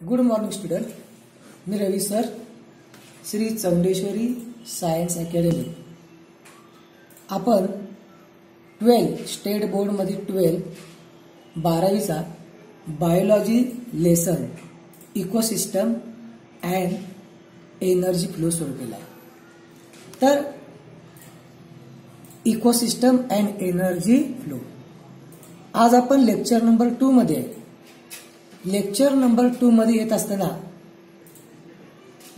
Good morning student. मी Ravi sir, Shri Chaundeshwari science academy. आपण 12 state बोर्डमध्ये 12वीचा biology lesson ecosystem and energy flow सुरू केला आहे. तर इकोसिस्टम अँड एनर्जी फ्लो आज आपण लेक्चर नंबर 2 मध्ये आहे. लेक्चर नंबर 2 मध्ये येत असताना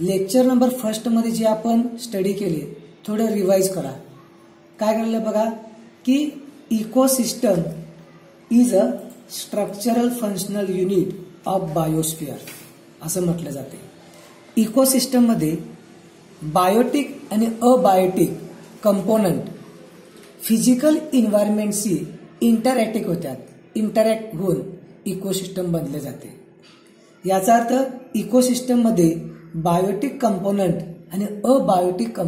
लेक्चर नंबर 1 मध्ये जे आपण स्टडी केली थोडं रिवाइज करा. काय करायला बघा की ecosystem is a structural functional unit of biosphere असं म्हटलं जाते. इकोसिस्टम मध्ये बायोटिक आणि अबायोटिक कंपोनंट फिजिकल इन्व्हायरमेंटशी इंटरॅक्ट होऊन इकोसिस्टम बनले जाते. याचा अर्थ इकोसिस्टम मध्ये बायोटिक कंपोनंट आणि अबायोटिक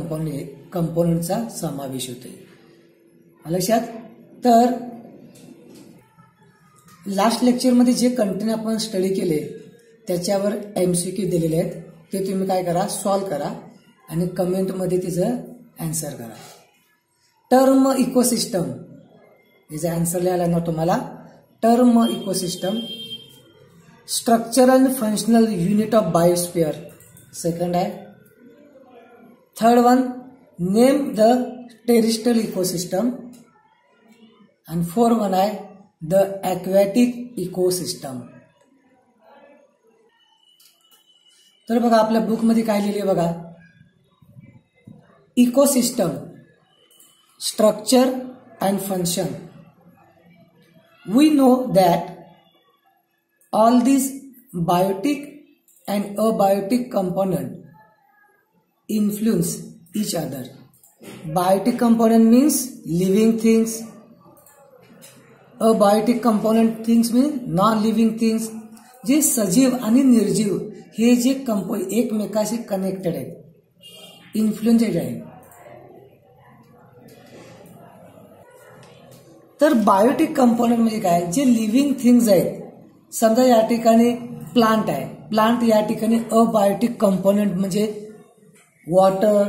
कंपोनंटचा समावेश होतो. लक्षात. तर लास्ट लेक्चरमध्ये जे कंटेंट आपण स्टडी केले त्याच्यावर MCQ दिलेले आहेत. ते तुम्ही काय करा, सॉल्व्ह करा आणि कमेंटमध्ये तिचं आन्सर करा. टर्म इकोसिस्टम याचा आन्सर लिहायला ना तुम्हाला. Term ecosystem structural functional unit of biosphere second आहे. Third one name the terrestrial ecosystem आणि फोर्थ वन आहे द ॲक्वॅटिक इकोसिस्टम. तर बघा आपल्या बुकमध्ये काय लिहिले बघा. Ecosystem structure and function. We know that all these biotic and abiotic component influence each other. Biotic component means living things. Abiotic component things mean non-living things. जे सजीव आणि निर्जीव हे जे एकमेकाशी कनेक्टेड आहेत, इन्फ्लुएन्सेड आहेत. तर बायोटिक कंपोनंट म्हणजे काय, जे लिव्हिंग थिंग्स आहेत. समजा या ठिकाणी प्लांट आहे. प्लांट या ठिकाणी अबायोटिक कंपोनंट म्हणजे वॉटर,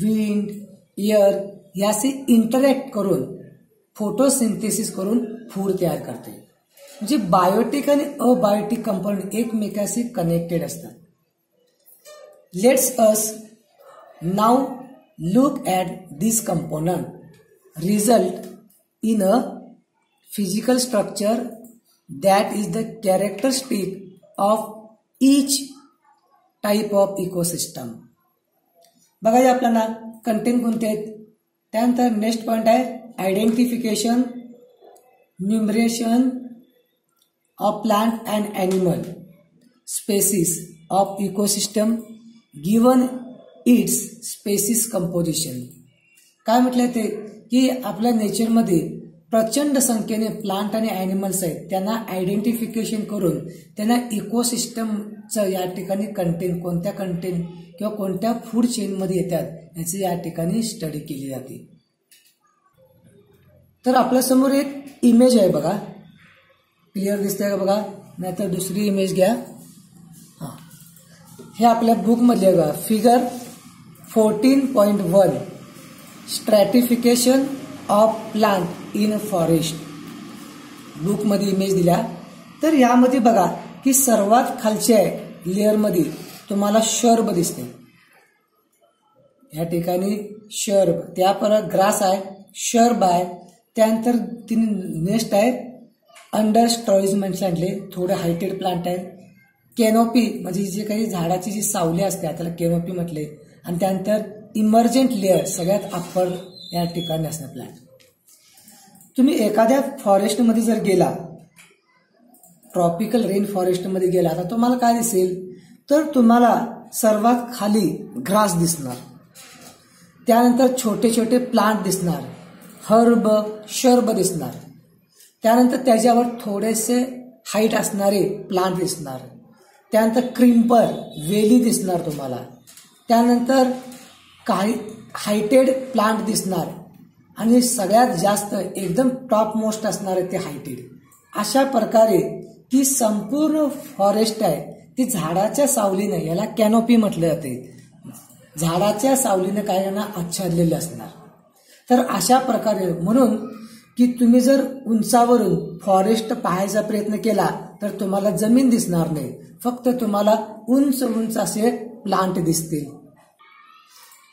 विंड, एअर याशी इंटरॅक्ट करून फोटोसिंथेसिस करून फूड तयार करते. म्हणजे बायोटिक आणि अबायोटिक कंपोनंट एकमेकाशी कनेक्टेड असतात. Let's us now look at this component result in a physical structure that is the characteristic of each type of ecosystem. बघा आपल्याला कंटेंट कोणते आहेत. त्यानंतर नेक्स्ट पॉइंट आहे identification, numeration of plant and animal species of ecosystem given its species composition. काय म्हटलंय ते की आपल्या नेचरमध्ये प्रचंड संख्येने प्लांट आणि ॲनिमल्स आहेत. त्यांना आयडेंटिफिकेशन करून त्यांना इकोसिस्टमचं या ठिकाणी कोणत्या कंटेंट किंवा कोणत्या फूड चेनमध्ये येतात याची या ठिकाणी स्टडी केली जाते. तर आपल्यासमोर एक इमेज आहे बघा. क्लिअर दिसतंय का बघा. नाहीतर दुसरी इमेज घ्या. हां, हे आपल्या बुकमधले आहे बघा. Figure 14.1 स्ट्रॅटिफिकेशन of plant in forest. बुकमध्ये इमेज दिल्या. तर यामध्ये बघा की सर्वात खालच्या लेअरमध्ये तुम्हाला शर्ब दिसते. या ठिकाणी शर्ब, त्या परत ग्रास आहे, शर्ब आहे. त्यानंतर नेक्स्ट आहे अंडर स्ट्रॉईज म्हटले थोडे हायटेड प्लांट आहेत. कॅनोपी म्हणजे जे काही झाडाची जी सावली असते त्याला कॅनोपी म्हटले. आणि त्यानंतर इमर्जंट लेअर सगळ्यात अप्पर या ठिकाणी असणार प्लांट. तुम्ही एखाद्या फॉरेस्टमध्ये जर गेला, ट्रॉपिकल रेन फॉरेस्टमध्ये गेला तर तुम्हाला काय दिसेल, तर तुम्हाला सर्वात खाली ग्रास दिसणार. त्यानंतर छोटे छोटे प्लांट दिसणार, हर्ब, शर्ब दिसणार. त्यानंतर त्याच्यावर थोडेसे हाईट असणारे प्लांट दिसणार. त्यानंतर क्रिम्पर, वेली दिसणार तुम्हाला. त्यानंतर काही हायटेड प्लांट दिसणार आणि सगळ्यात जास्त एकदम टॉप मोस्ट असणारे ते हायटेड. अशा प्रकारे की संपूर्ण फॉरेस्ट आहे ती झाडाच्या सावलीने, याला कॅनोपी म्हटले जाते, झाडाच्या सावलीने काय करणार, आच्छादलेले असणार. तर अशा प्रकारे म्हणून की तुम्ही जर उंचावरून फॉरेस्ट पाहायचा प्रयत्न केला तर तुम्हाला जमीन दिसणार नाही, फक्त तुम्हाला उंच उंच असे प्लांट दिसतील.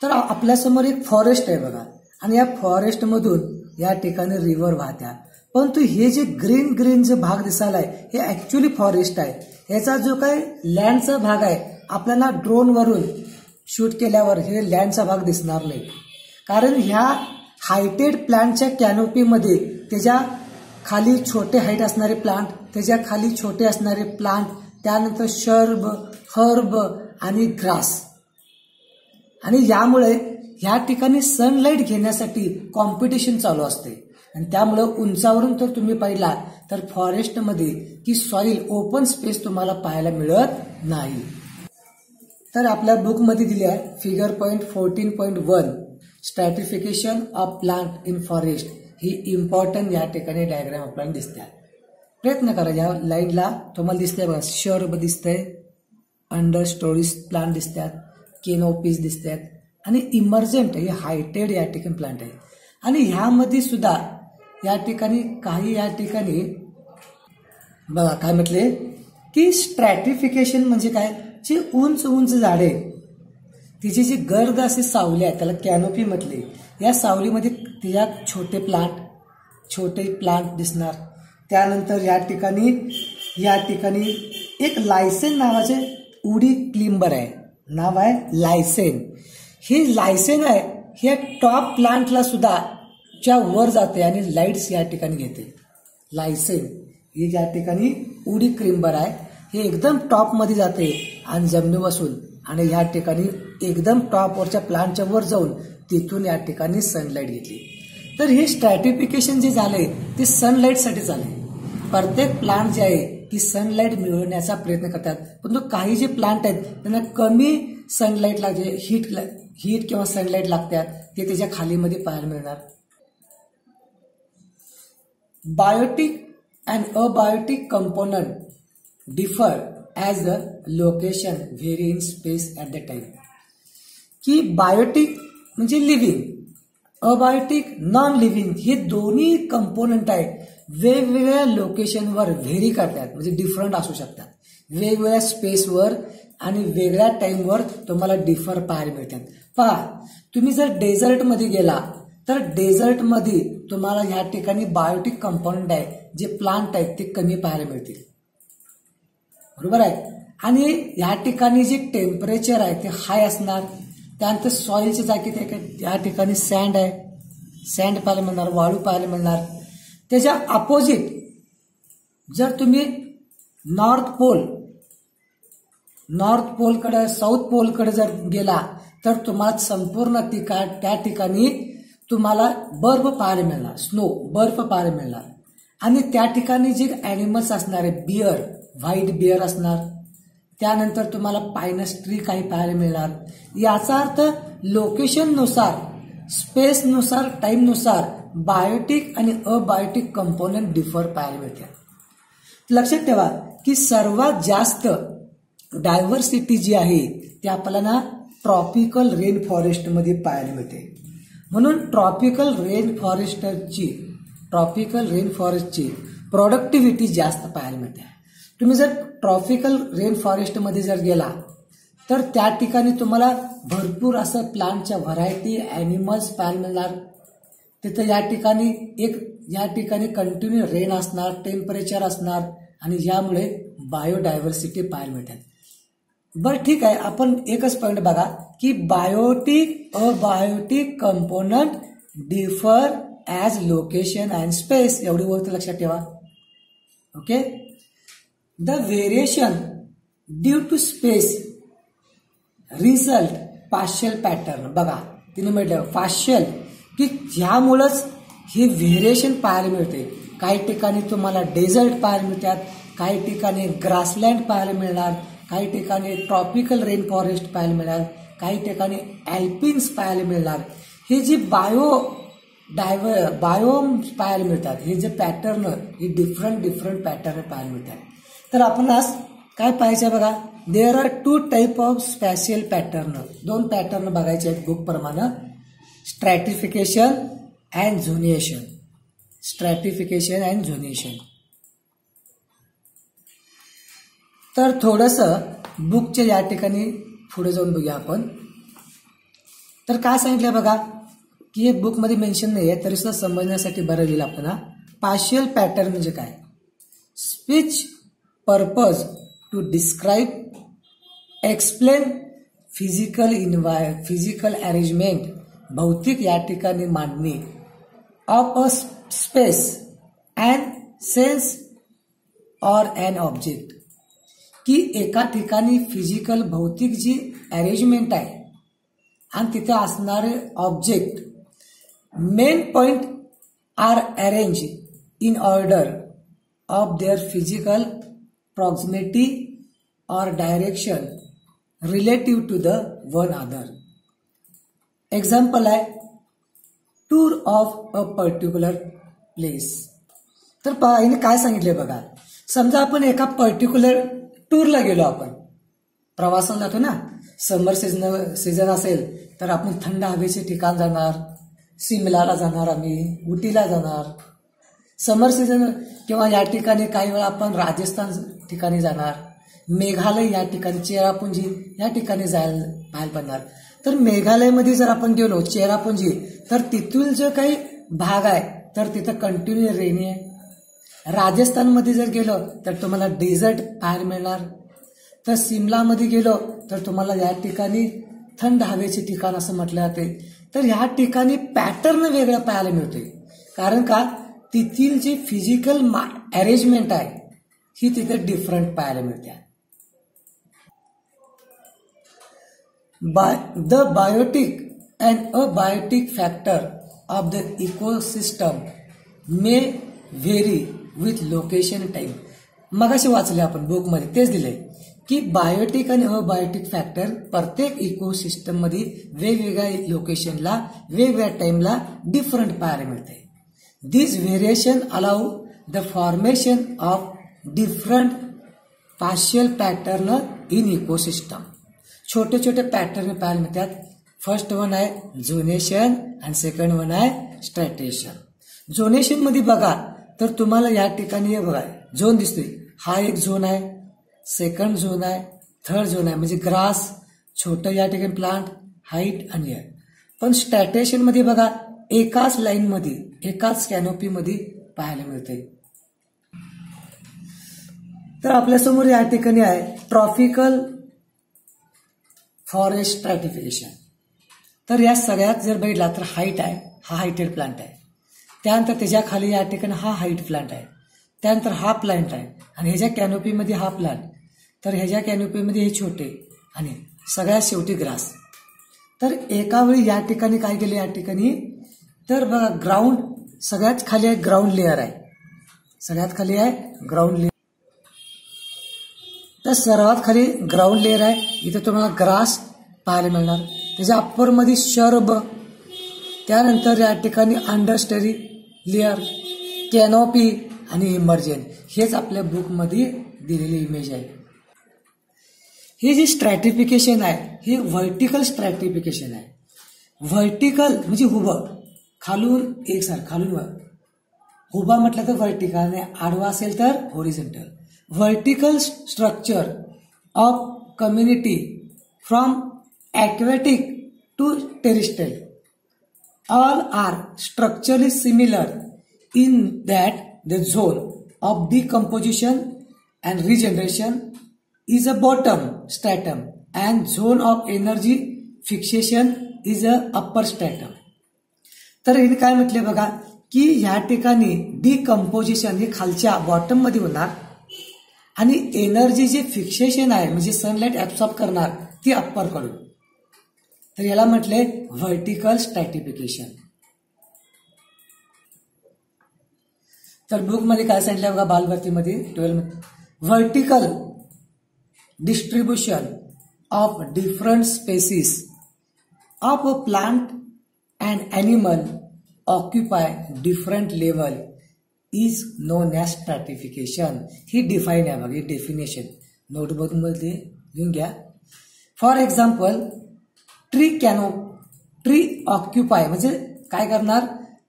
तर आपल्यासमोर एक फॉरेस्ट आहे बघा, आणि या फॉरेस्ट मधून या ठिकाणी रिव्हर वाहत्या, परंतु हे जे ग्रीन ग्रीन जे भाग दिसायलाय हे ऍक्च्युली फॉरेस्ट आहे. याचा जो काही लँडचा भाग आहे आपल्याला ड्रोन वरून शूट केल्यावर हे लँडचा भाग दिसणार नाही, कारण ह्या हायटेड प्लांटच्या कॅनोपीमध्ये त्याच्या खाली छोटे हाईट असणारे प्लांट, त्याच्या खाली छोटे असणारे प्लांट, त्यानंतर शर्ब, हर्ब आणि ग्रास, आणि यामुळे ह्या ठिकाणी सनलाईट घेण्यासाठी कॉम्पिटिशन चालू असते. आणि त्यामुळे उंचावरून तर तुम्ही पाहिला तर फॉरेस्टमध्ये की सॉइल ओपन स्पेस तुम्हाला पाहायला मिळत नाही. तर आपल्या बुकमध्ये दिली आहे figure point 14.1 स्ट्रॅटिफिकेशन of plant in forest. He important या ठिकाणी डायग्राम आपल्याला दिसते. प्रयत्न करा, या लाईनला तुम्हाला दिसतंय बघा, शर्ब दिसतंय, अंडर स्टोरीज प्लांट दिसतात, केनोपीज दिसतात, आणि इमर्जंट हे हायटेड या ठिकाणी प्लांट आहे. आणि ह्यामध्ये सुद्धा या ठिकाणी काही या ठिकाणी बघा काय म्हटले की स्ट्रॅटिफिकेशन म्हणजे काय, जी उंच उंच झाडे तिची जी गर्द अशी सावली आहे त्याला कॅनोपी म्हटले. या सावलीमध्ये त्याच्यात छोटे प्लांट दिसणार. त्यानंतर या ठिकाणी एक लायसेन नावाचे उडी क्लिंबर आहे, नाव आहे लायसेन. हे लायसेन आहे हे टॉप प्लांटला सुद्धा च्या वर जाते आणि लाईट्स या ठिकाणी घेते. लायसेन हे या ठिकाणी उडी क्लिंबर आहे, हे एकदम टॉप मध्ये जाते आणि जमिनी बसून आणि या ठिकाणी एकदम टॉपवरच्या प्लांटच्या वर जाऊन तिथून या ठिकाणी सनलाईट घेतली. तर हे स्ट्रॅटिफिकेशन जे झाले ते सनलाईटसाठी झाले. प्रत्येक प्लांट जे आहे ती सनलाईट मिळवण्याचा प्रयत्न करतात, परंतु काही जे प्लांट आहेत त्यांना कमी सनलाईट लागते, हीट किंवा सनलाईट लागतात, ते त्याच्या खालीमध्ये पाहायला मिळणार. Biotic and abiotic component differ as the location vary in space at the time. की बायोटिक म्हणजे लिव्हिंग, अबायोटिक नॉन लिव्हिंग, हे दोन्ही कंपोनंट आहे वेगवेगळ्या लोकेशनवर व्हेरी करतात, म्हणजे डिफरंट असू शकतात, वेगवेगळ्या स्पेसवर आणि वेगळ्या टाइमवर तुम्हाला डिफर पाहायला मिळतात. पहा, तुम्ही जर डेझर्टमध्ये गेला तर डेझर्टमध्ये तुम्हाला ह्या ठिकाणी बायोटिक कंपोनंट आहे, जे प्लांट आहेत ते कमी पाहायला मिळतील, बरोबर आहे. आणि या ठिकाणी जे टेम्परेचर आहे ते हाय असणार. त्यानंतर सॉइलच्या जागी या ठिकाणी सँड आहे, सँड पाहायला मिळणार, वाळू पाहायला मिळणार. त्याच्या अपोजिट जर तुम्ही नॉर्थ पोलकडे साऊथ पोलकडे जर गेला तर तुम्हाला संपूर्ण त्या ठिकाणी तुम्हाला बर्फ पाहायला मिळणार, स्नो बर्फ पाहायला मिळणार. आणि त्या ठिकाणी जे ॲनिमल्स असणार आहे, बियर, व्हाईट बियर असणार. त्यानंतर तुम्हाला पायनस ट्री काही पाहायला मिळणार. याचा अर्थ लोकेशननुसार, स्पेसनुसार, टाइमनुसार बायोटिक आणि अबायोटिक कंपोनंट डिफर पाहायला मिळतात. लक्षात ठेवा की सर्वात जास्त डायव्हर्सिटी जी आहे ती आपल्याला ट्रॉपिकल रेन फॉरेस्टमध्ये पाहायला मिळते. म्हणून ट्रॉपिकल रेन फॉरेस्टची प्रोडक्टिव्हिटी जास्त पाहायला मिळते. तुम्ही जर ट्रॉपिकल रेन फॉरेस्टमध्ये जर गेला तर त्या ठिकाणी तुम्हाला भरपूर असं प्लांटच्या व्हरायटी, ॲनिमल्स पाहायला मिळणार. तिथं या ठिकाणी कंटिन्यू रेन असणार, टेम्परेचर असणार आणि यामुळे बायोडायव्हर्सिटी पाहायला मिळतात. बरं ठीक आहे, आपण एकच पॉईंट बघा की biotic abiotic component differ as location and space, एवढी गोष्ट लक्षात ठेवा. Okay, the variation due to space result partial pattern. बघा तिने म्हटलं पार्शियल की ह्यामुळंच हे व्हेरिएशन पाहायला मिळते. काही ठिकाणी तुम्हाला डेझर्ट पाहायला मिळतात, काही ठिकाणी ग्रासलँड पाहायला मिळणार, काही ठिकाणी ट्रॉपिकल रेन फॉरेस्ट पाहायला मिळणार, काही ठिकाणी अल्पिन्स पाहायला मिळणार. हे जे बायोम पाहायला मिळतात, हे जे पॅटर्न हे डिफरंट पॅटर्न पाहायला मिळतात. तर आपण आज काय पाहायचं बघा, there are 2 type of spatial pattern. 2 pattern बघायचे आहेत बुक प्रमाणे, स्ट्रॅटिफिकेशन अँड झोनिएशन. स्ट्रॅटिफिकेशन अँड झोनिएशन. तर थोडंसं बुकच्या या ठिकाणी पुढे जाऊन बघूया आपण. तर काय सांगितलं बघा की हे बुकमध्ये मेन्शन नाही आहे तरी सुद्धा समजण्यासाठी बरं लिहिलं आपण. पार्शियल पॅटर्न म्हणजे काय? Speech purpose to describe, explain physical arrangement, भौतिक या ठिकाणी मांडणी of a space and sense or an object, की एका ठिकाणी फिजिकल भौतिक जी अरेंजमेंट आहे आणि तिथे असणारे object, main point are arrange in order of their physical proximity और direction relative to the one other. Example आहे tour of a particular place. तर पहा हिने काय सांगितले बघा, समजा आपण एका पर्टिक्युलर टूरला गेलो, आपण प्रवासाला जातो ना, समर सीझन असेल तर आपण थंड हवेचे ठिकाण जाणार, सिमलाला जाणार, आम्ही उटीला जाणार समर सीझन, किंवा या ठिकाणी काही वेळा आपण राजस्थान ठिकाणी जाणार, मेघालय या ठिकाणी, चेरापुंजी या ठिकाणी पाहायला पडणार. तर मेघालयमध्ये जर आपण गेलो चेरापुंजी, तर तिथून जो काही भाग आहे तर तिथं कंटिन्यू रेनी आहे. राजस्थानमध्ये जर गेलो तर तुम्हाला डेझर्ट पाहायला मिळणार. तर सिमलामध्ये गेलो तर तुम्हाला या ठिकाणी थंड हवेचे ठिकाण असं म्हटलं जाते. तर ह्या ठिकाणी पॅटर्न वेगळं पाहायला मिळते, कारण का तिथील जी फिजिकल अरेंजमेंट आहे ही तिथे डिफरंट पाहायला मिळते. The biotic and abiotic factor of the ecosystem may vary with location time. मगाशी वाचले आपण बुकमध्ये तेच दिले की बायोटिक आणि अबायोटिक फॅक्टर प्रत्येक इकोसिस्टम मध्ये वेगवेगळ्या लोकेशनला वेगवेगळ्या टाइमला डिफरंट पाहायला मिळते. This variation allow the formation of different partial pattern in ecosystem. छोटे छोटे पॅटर्न पाहायला मिळतात. फर्स्ट वन आहे झोनेशन आणि सेकंड वन आहे स्ट्रॅटेशन. झोनेशन मध्ये बघा तर तुम्हाला या ठिकाणी हे बघा झोन दिसतोय, हा एक झोन आहे, सेकंड झोन आहे, थर्ड झोन आहे, म्हणजे ग्रास, छोटं या ठिकाणी प्लांट, हाईट आणि एअर. पण स्ट्रॅटेशन मध्ये बघा एकाच लाईन मध्ये एकाच कॅनोपी मध्ये पाहायला मिळते. तर आपल्यासमोर या ठिकाणी आहे ट्रॉपिकल फॉरेस्ट स्ट्रॅटिफिकेशन. तर या सगळ्यात जर बघितला तर हाईट आहे, हा हायटेड प्लांट आहे, त्यानंतर त्याच्या खाली या ठिकाणी हा हाईट प्लांट आहे, त्यानंतर हा प्लांट आहे आणि ह्याच्या कॅनोपीमध्ये हा प्लांट, तर ह्याच्या कॅनोपीमध्ये हे छोटे आणि सगळ्यात शेवटी ग्रास. तर एका वेळी या ठिकाणी काय केले, या ठिकाणी तर बघा ग्राउंड सगळ्यात खाली आहे, ग्राउंड लेअर आहे, सगळ्यात खाली आहे ग्राउंड लेअर. तर सर्वात खाली ग्राउंड लेअर आहे, इथे तुम्हाला ग्रास पाहायला मिळणार. त्याच्या अप्पर मध्ये शर्ब, त्यानंतर या ठिकाणी अंडरस्टरी लेअर, कॅनोपी आणि इमर्जन. हेच आपल्या बुकमध्ये दिलेली इमेज आहे. हे जे स्ट्रॅटिफिकेशन आहे हे व्हर्टिकल स्ट्रॅटिफिकेशन आहे. व्हर्टिकल म्हणजे उभं, खालून एकसारखं, खालून वर. उभा म्हटलं तर व्हर्टिकल आणि आडवा असेल तर horizontal. Vertical structure of community from aquatic to terrestrial. All are structurally similar in that the zone of decomposition and regeneration is a bottom stratum and zone of energy fixation is a upper stratum. तर हे काय म्हटले बघा की ह्या ठिकाणी decomposition हे खालच्या बॉटम मध्ये होणार आणि एनर्जी जे फिक्सेशन आहे म्हणजे सनलाईट ऍब्सॉर्ब करणार ती अप्पर कडून. तर याला म्हटले व्हर्टिकल स्ट्रॅटिफिकेशन. तर बुक मध्ये काय सांगितलं बघा बालभरतीमध्ये 12 मध्ये, vertical distribution of different species of a plant and animal occupy different level is non as स्ट्रॅटिफिकेशन. He define आहे बघा, ही डेफिनेशन नोटबुकमध्ये लिहून घ्या. फॉर एक्झाम्पल ट्री ऑक्युपाय म्हणजे काय करणार,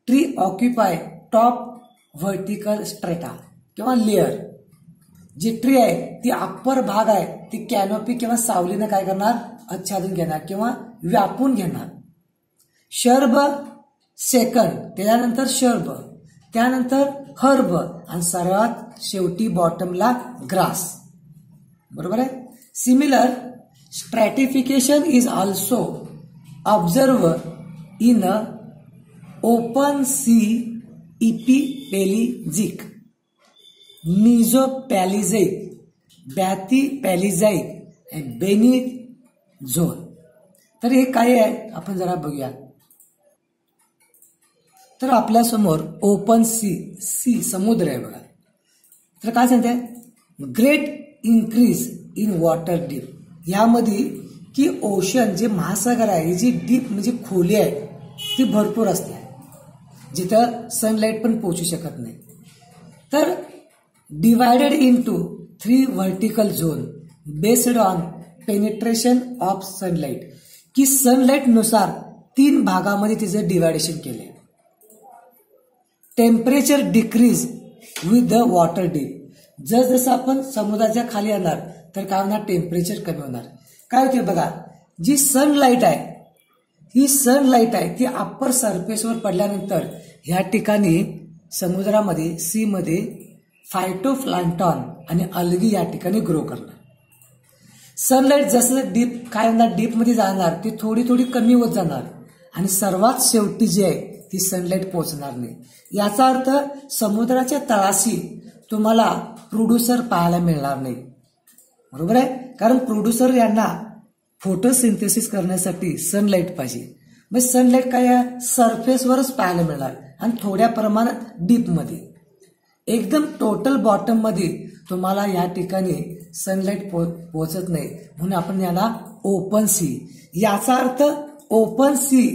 tree occupy top vertical strata किंवा लेअर. जी ट्री आहे ती अप्पर भाग आहे ती कॅनोपी किंवा सावलीनं काय करणार, आच्छादून घेणार किंवा व्यापून घेणार. शर्ब सेकंड, त्यानंतर शर्ब, त्यानंतर हर्ब आणि सर्वात शेवटी बॉटमला ग्रास. बरोबर आहे. Similar stratification is also observe in open sea epipelagic, mesopelagic, bathypelagic आणि बेनिथ झोन. तर हे काय आहे आपण जरा बघूया. तर आपल्यासमोर ओपन सी समुद्र आहे बघा. तर काय सांगते, great increase in water deep. यामध्ये की ओशन जे महासागर आहे, जी डीप म्हणजे खोली आहे ती भरपूर असते, जिथं सनलाईट पण पोहोचू शकत नाही. तर divided into 3 vertical zone based on penetration of sunlight, की सनलाईट नुसार 3 भागामध्ये तिचं डिवायडेशन केले. Temperature decrease with the water deep. जसं आपण समुद्राच्या खाली येणार तर काय होणार, टेम्परेचर कमी होणार. काय होते बघा, जी सनलाईट आहे ही सनलाईट आहे ती अप्पर सरफेसवर पडल्यानंतर ह्या ठिकाणी समुद्रामध्ये सी मध्ये फायटोप्लांक्टॉन आणि अल्गी या ठिकाणी ग्रो करणार. सनलाईट जसं डीप काय होणार, डीप मध्ये जाणार ती थोडी थोडी कमी होत जाणार आणि सर्वात शेवटी जी आहे ती सनलाईट पोहोचणार नाही. याचा अर्थ समुद्राच्या तळाशी तुम्हाला प्रोड्युसर पाहायला मिळणार नाही. बरोबर आहे, कारण प्रोड्युसर यांना फोटोसिंथेसिस करण्यासाठी सनलाईट पाहिजे. मग सनलाईट काय आहे, सरफेसवरच पाहायला मिळणार आणि थोड्या प्रमाणात डीपमध्ये. एकदम टोटल बॉटम मध्ये तुम्हाला या ठिकाणी सनलाईट पोहोचत नाही, म्हणून आपण याला ओपन सी. याचा अर्थ ओपन सी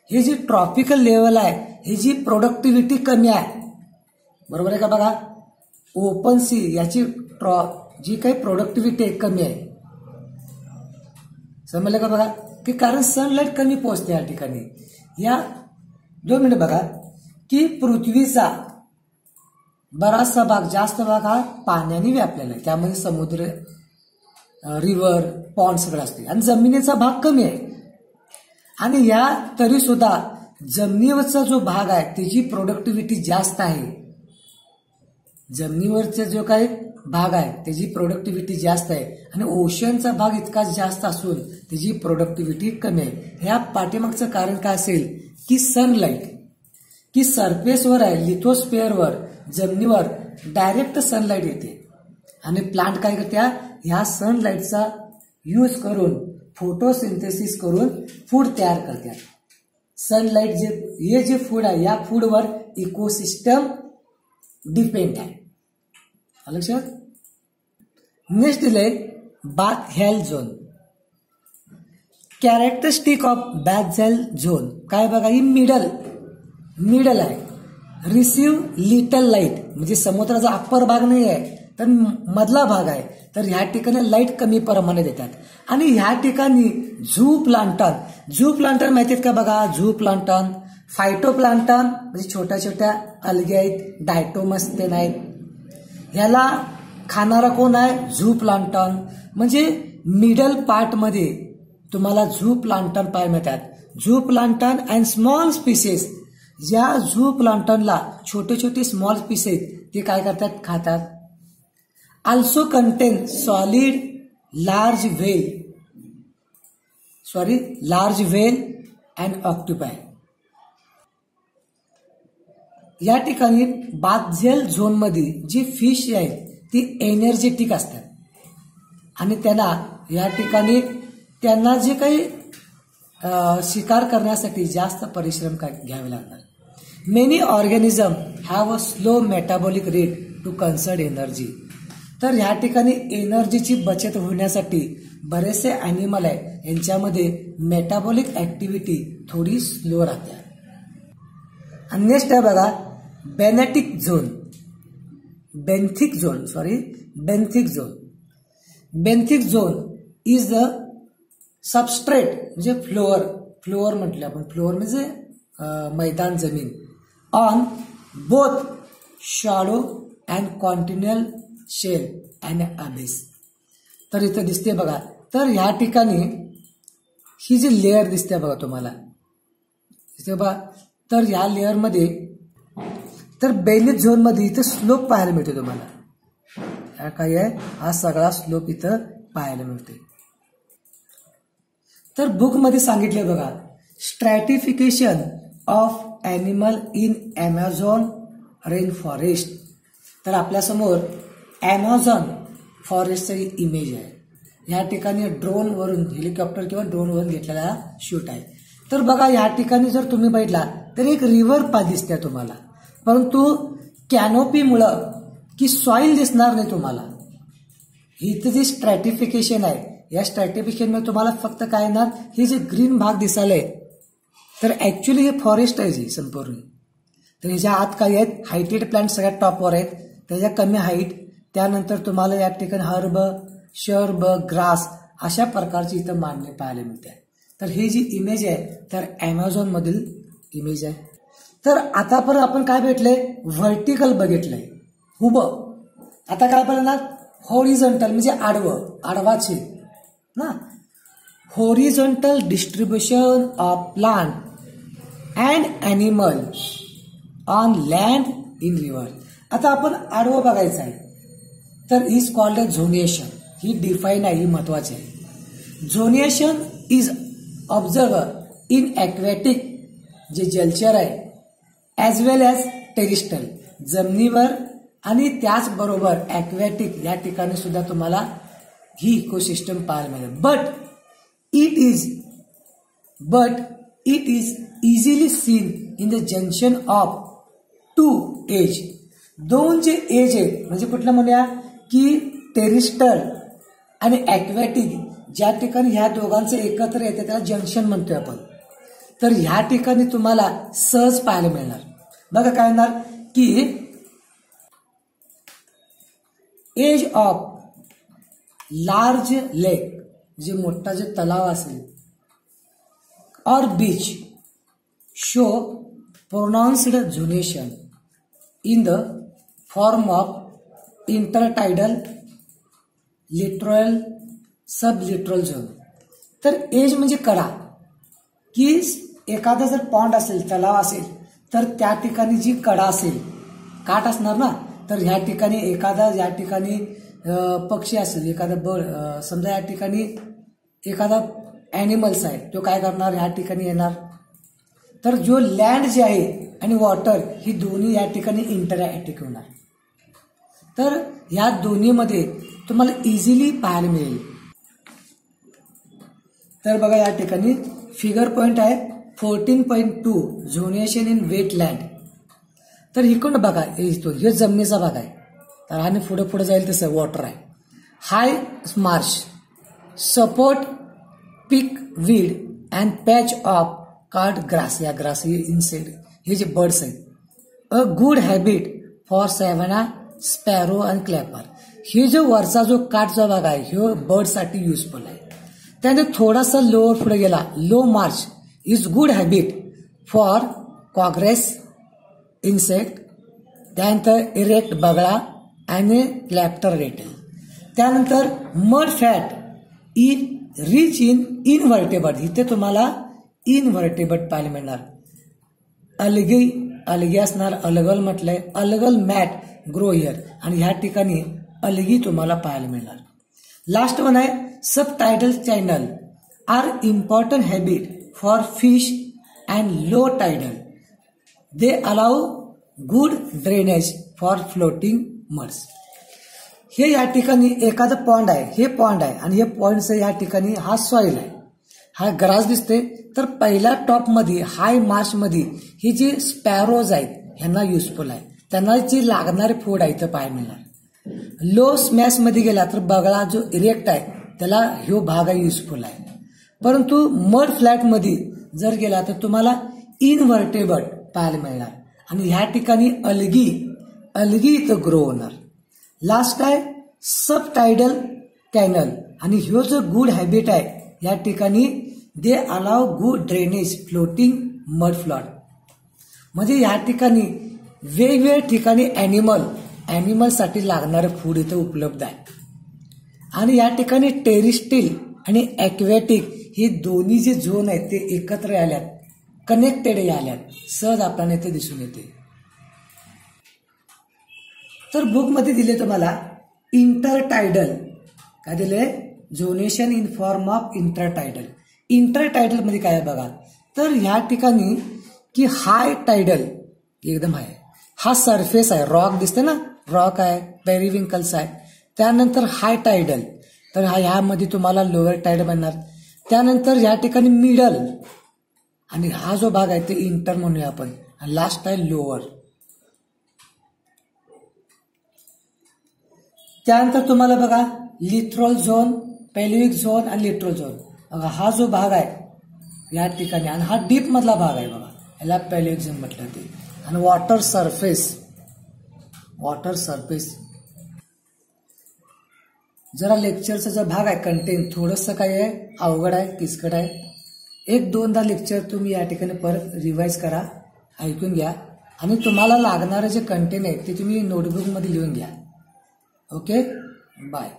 हे जी ट्रॉपिकल लेवल आहे ही जी प्रोडक्टिव्हिटी कमी आहे. बरोबर आहे का बघा, ओपन सी याची जी काही प्रोडक्टिव्हिटी कमी आहे. समजलं का बघा, की कारण सनलाईट कमी पोहोचते या ठिकाणी. या 2 मिनिट बघा की पृथ्वीचा बराचसा भाग, जास्त भाग हा पाण्याने व्यापलेला आहे. त्यामध्ये समुद्र, रिव्हर, पॉन्ड सगळं असते आणि जमिनीचा भाग कमी आहे. आणि या तरी सुद्धा जमिनीवरचा जो भाग आहे त्याची प्रोडक्टिव्हिटी जास्त आहे. जमिनीवरचा जो काही भाग आहे त्याची प्रोडक्टिव्हिटी जास्त आहे आणि ओशनचा भाग इतका जास्त असून त्याची प्रोडक्टिव्हिटी कमी आहे. ह्या पाठीमागचं कारण काय असेल की सनलाईट की सरफेसवर आहे, लिथोस्फिअरवर, जमिनीवर डायरेक्ट सनलाईट येते आणि प्लांट काय करत्या, ह्या सनलाईटचा यूज करून फोटोसिंथेसिस करून फूड तयार करतात. सनलाईट जे फूड आहे या फूडवर इकोसिस्टम डिपेंड आहे. लक्षात. नेक्स्ट दिले bath zone. Characteristic of bath zone काय बघा, ही मिडल आहे. रिसीव्ह लिटल लाईट म्हणजे समुद्राचा अप्पर भाग नाही आहे तर मधला भाग आहे, तर ह्या ठिकाणी लाईट कमी प्रमाणात येतात. आणि ह्या ठिकाणी झू प्लांटन माहिती आहेत का बघा, झू प्लांटन, फायटोप्लांटन म्हणजे छोट्या छोट्या अलगे आहेत, डायटोमस ते नाहीत. ह्याला खाणारा कोण आहे, झू प्लांटन. म्हणजे मिडल पार्ट मध्ये तुम्हाला झू प्लांटन पाहायला मिळतात. Zooplankton and small species. ज्या झू प्लांटनला छोटे छोटे स्मॉल स्पीसीज ते काय करतात, खातात. Also contain solid large whale and occupy. या ठिकाणी बाथ झोन मध्ये जी फिश आहेत ती एनर्जेटिक असतात आणि त्यांना या ठिकाणी त्यांना जे काही शिकार करण्यासाठी जास्त परिश्रम घ्यावे लागणार. Many organism have a slow metabolic rate to conserve energy. तर ह्या ठिकाणी एनर्जीची बचत होण्यासाठी बरेचसे ॲनिमल आहे यांच्यामध्ये मेटाबॉलिक ऍक्टिव्हिटी थोडी स्लो राहते. आणि नेक्स्ट आहे बघा benthic zone. Benthic zone is the substrate म्हणजे फ्लोअर म्हटलं आपण. फ्लोअर म्हणजे मैदान, जमीन. On both shadow and continual shell and abyss. तर इथं दिसते बघा. तर ह्या ठिकाणी ही जी लेअर दिसते बघा तुम्हाला, दिसते बघा. तर ह्या लेअरमध्ये तर बेंथिक झोनमध्ये इथं स्लोप पाहायला मिळते तुम्हाला. काय आहे, हा सगळा स्लोप इथं पाहायला मिळते. तर बुकमध्ये सांगितले बघा, स्ट्रॅटिफिकेशन of animal in Amazon rain forest. तर आपल्यासमोर ॲमेझॉन फॉरेस्टची इमेज आहे. या ठिकाणी ड्रोनवरून, हेलिकॉप्टर किंवा ड्रोनवरून घेतलेला शूट आहे. तर बघा या ठिकाणी जर तुम्ही बघितला तर एक रिव्हर पाथ दिसते तुम्हाला, परंतु कॅनोपीमुळं की सॉइल दिसणार नाही तुम्हाला. इथं जी स्ट्रॅटिफिकेशन आहे, या स्ट्रॅटिफिकेशनमध्ये तुम्हाला फक्त काय येणार, हे जे ग्रीन भाग दिसायला आहे, तर ऍक्च्युली हे फॉरेस्ट आहे जी संपूर्ण. तर ह्याच्या आत काय आहेत, हायटेड प्लांट सगळ्यात टॉपवर आहेत, त्याच्या कमी हाईट. त्यानंतर तुम्हाला या ठिकाणी हर्ब, शर्ब, ग्रास अशा प्रकारची इथं मांडणी पाहायला मिळते. तर ही जी इमेज आहे तर ॲमेझॉन मधील इमेज आहे. तर आतापर्यंत आपण काय भेटले, व्हर्टिकल बघितलंय, उभं. आता काय बघणार, हॉरिझॉन्टल म्हणजे आडवं, आडवा छेद ना. Horizontal distribution of plant and animal on land in river. आता आपण आडवं बघायचं आहे, तर इज कॉल्ड अ झोनिएशन. ही डिफाईन आहे, ही महत्वाची आहे. Zonation is observe in aquatic जे जलचर आहे, ॲज वेल ॲज टेरिस्ट्रियल जमिनीवर, आणि त्याचबरोबर ॲक्वॅटिक या ठिकाणी सुद्धा तुम्हाला ही इकोसिस्टम पाहायला मिळेल. But it is easily seen in the junction of two edge. दोन जे एज आहेत म्हणजे कुठलं म्हणूया की टेरिस्ट्रियल आणि ॲक्वॅटिक, ज्या ठिकाणी ह्या दोघांचे एकत्र येते त्याला जंक्शन म्हणतोय आपण. तर ह्या ठिकाणी तुम्हाला सहज पाहायला मिळणार. बघा काय होणार की एज ऑफ लार्ज लेक, जे मोठा जे तलाव असेल, और beach show pronounced zonation in the form of intertidal, littoral, sublittoral zone. तर एज म्हणजे कडा, की एखादा जर पॉन्ड असेल, तलाव असेल, तर त्या ठिकाणी जी कडा असेल, काठ असणार ना. तर ह्या ठिकाणी एखादा, या ठिकाणी पक्षी असेल, एखादा बर्ड समजा, या ठिकाणी एखादा ॲनिमल्स आहे, तो काय करणार, ह्या ठिकाणी येणार. तर जो लँड जे आहे आणि वॉटर ही दोन्ही या ठिकाणी इंटरॅक्टिव्ह होणार. तर ह्या दोन्हीमध्ये तुम्हाला इझिली पाहायला मिळेल. तर बघा या ठिकाणी फिगर पॉइंट आहे 14.2 झोनेशन इन वेटलँड. तर इकडून बघा, हे जमिनीचा भाग आहे, तर आणि पुढे पुढे जाईल तसं वॉटर आहे. High marsh support pick weed and patch of cord grass. या ग्रास इनसेड हे जे बर्ड्स आहेत. A good habit for savanna, sparrow and clapper. हे जो वरचा जो काठचा भाग आहे, हे बर्डसाठी युजफुल आहे. त्याने थोडासा लोअर पुढे गेला, low marsh is good habit for congress, insect. त्यानंतर इरेक्ट बगळा आणि क्लॅप्टर रेटल. त्यानंतर mud flat in rich in invertebrate. इथे तुम्हाला इनव्हर्टेबर्ट पाहायला मिळणार. अलगी असणार, अलगल म्हटलंय, अलगल मॅट ग्रो हिअर, आणि ह्या ठिकाणी अलगी तुम्हाला पाहायला मिळणार. लास्ट वन आहे subtidal channel are important habit for fish and low tidal. They allow good drainage for floating muds. हे या ठिकाणी एखादं पॉन्ड आहे, हे पॉन्ड आहे, आणि हे पॉइंटचं या ठिकाणी हा सॉइल आहे, हा ग्रास दिसते. तर पहिल्या टॉप मध्ये हाय मार्श मध्ये हे जे स्पॅरोज आहेत ह्यांना युजफुल आहे, त्यांना जे लागणारे फूड आहे इथं पाहायला मिळणार. लो स्मॅश मध्ये गेला तर बगळा जो इरेक्ट आहे त्याला ह्यो भाग युजफुल आहे. परंतु मड फ्लॅट मध्ये जर गेला तर तुम्हाला इनव्हर्टेबर्ट पाहायला मिळणार. आणि ह्या ठिकाणी अलगी इथं ग्रो होणार. लास्ट आहे सब टायडल कॅनल, आणि ह्यो जो गुड हॅबिट आहे या ठिकाणी they allow good drainage floating mud float. म्हणजे या ठिकाणी वेगवेगळ्या ठिकाणी ॲनिमलसाठी लागणारं फूड इथं उपलब्ध आहे. आणि या ठिकाणी टेरिस्टिल आणि ॲक्वॅटिक हे दोन्ही जे झोन आहेत ते एकत्र आल्यात, कनेक्टेड आल्यात, सहज आपल्याला इथे दिसून येते. तर बुकमध्ये दिले तुम्हाला इंटरटायडल, काय दिले, zonation in form of intertidal. Intertidal मध्ये काय आहे बघा, तर ह्या ठिकाणी की हाय टायडल एकदम आहे, हा सरफेस आहे, रॉक दिसते ना, रॉक आहे, पेरिविंकल्स आहे. त्यानंतर हाय टायडल, तर ह्यामध्ये तुम्हाला लोअर टायडल बनणार. त्यानंतर या ठिकाणी मिडल, आणि हा जो भाग आहे ते इंटर म्हणूया आपण, आणि लास्ट आहे लोअर. त्यानंतर तुम्हाला बघा लिथरल झोन, पेल्विक झोन आणि लिटरल झोन. बघा हा जो भाग आहे या ठिकाणी, आणि हा डीप मधला भाग आहे बघा, याला पेल्विक झोन म्हटलं ते. आणि वॉटर सरफेस जरा लेक्चरचा जो भाग आहे कंटेंट थोडंसं काय आहे, अवघड आहे, किचकट आहे. 1-2दा लेक्चर तुम्ही या ठिकाणी परत रिवाइज करा, ऐकून घ्या, आणि तुम्हाला लागणारे जे कंटेंट आहे ते तुम्ही नोटबुकमध्ये लिहून घ्या. Okay, bye.